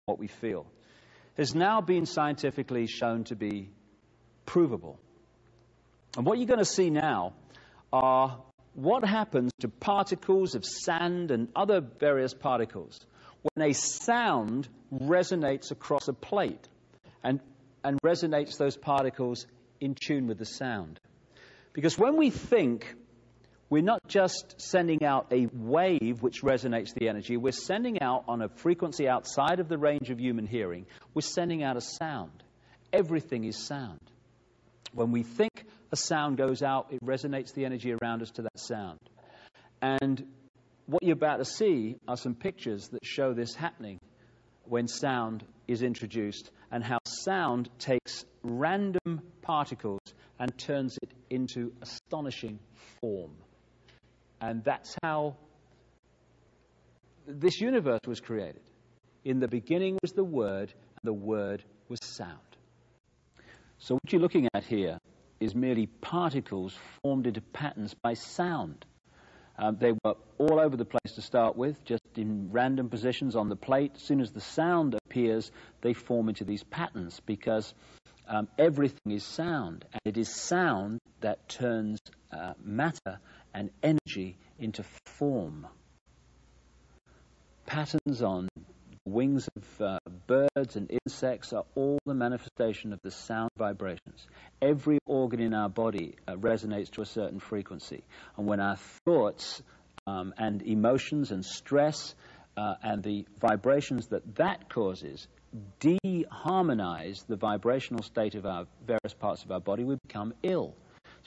what we feel, has now been scientifically shown to be provable. And what you're going to see now are what happens to particles of sand and other various particles when a sound resonates across a plate and resonates those particles in tune with the sound. Because when we think, we're not just sending out a wave which resonates the energy, we're sending out on a frequency outside of the range of human hearing, we're sending out a sound. Everything is sound. When we think, a sound goes out, it resonates the energy around us to that sound. And what you're about to see are some pictures that show this happening when sound is introduced, and how sound takes random particles and turns it into astonishing form. And that's how this universe was created. In the beginning was the Word, and the Word was sound. So what you're looking at here is merely particles formed into patterns by sound. They were all over the place to start with, just in random positions on the plate. As soon as the sound appears, they form into these patterns, because everything is sound, and it is sound that turns matter and energy into form. Patterns on wings of birds and insects are all the manifestation of the sound vibrations. Every organ in our body resonates to a certain frequency. And when our thoughts and emotions and stress and the vibrations that causes de-harmonize the vibrational state of our various parts of our body, we become ill.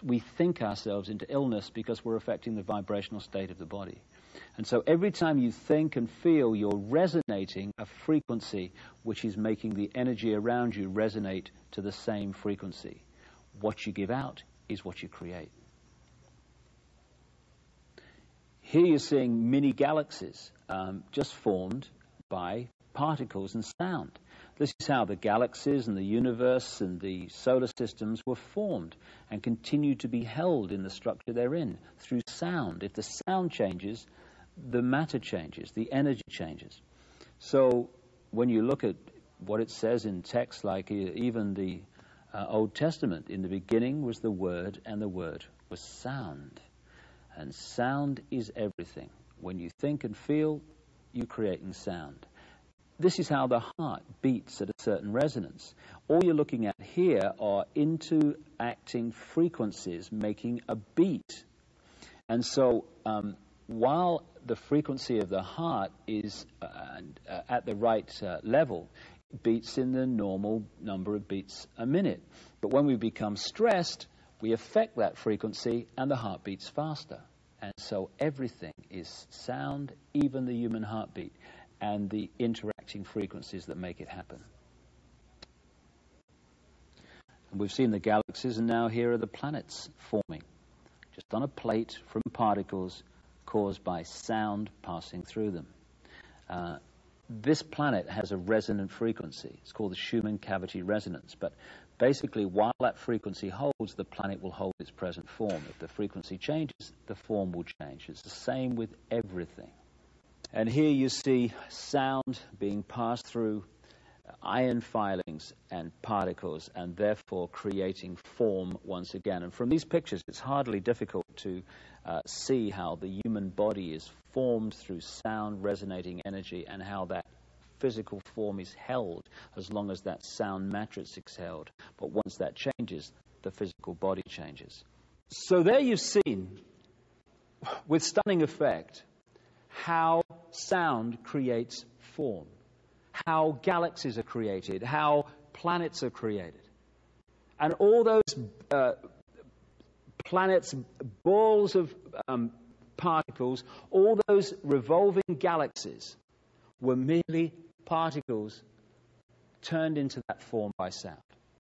We think ourselves into illness because we're affecting the vibrational state of the body. And so every time you think and feel, you're resonating a frequency which is making the energy around you resonate to the same frequency. What you give out is what you create. Here you're seeing mini galaxies just formed by particles and sound. This is how the galaxies and the universe and the solar systems were formed and continue to be held in the structure they're in through sound. If the sound changes, the matter changes, the energy changes. So when you look at what it says in texts like even the Old Testament, in the beginning was the Word, and the Word was sound. And sound is everything. When you think and feel, you're creating sound. This is how the heart beats at a certain resonance. All you're looking at here are interacting frequencies making a beat. And so while the frequency of the heart is at the right level, it beats in the normal number of beats a minute. But when we become stressed, we affect that frequency and the heart beats faster. And so everything is sound, even the human heartbeat, and the interacting frequencies that make it happen. And we've seen the galaxies, and now here are the planets forming, just on a plate from particles caused by sound passing through them. This planet has a resonant frequency. It's called the Schumann cavity resonance. But basically, while that frequency holds, the planet will hold its present form. If the frequency changes, the form will change. It's the same with everything. And here you see sound being passed through ion filings and particles, and therefore creating form once again. And from these pictures, it's hardly difficult to see how the human body is formed through sound resonating energy, and how that physical form is held as long as that sound matrix is held. But once that changes, the physical body changes. So there you've seen, with stunning effect, how sound creates form, how galaxies are created, how planets are created. And all those planets, balls of particles, all those revolving galaxies were merely particles turned into that form by sound.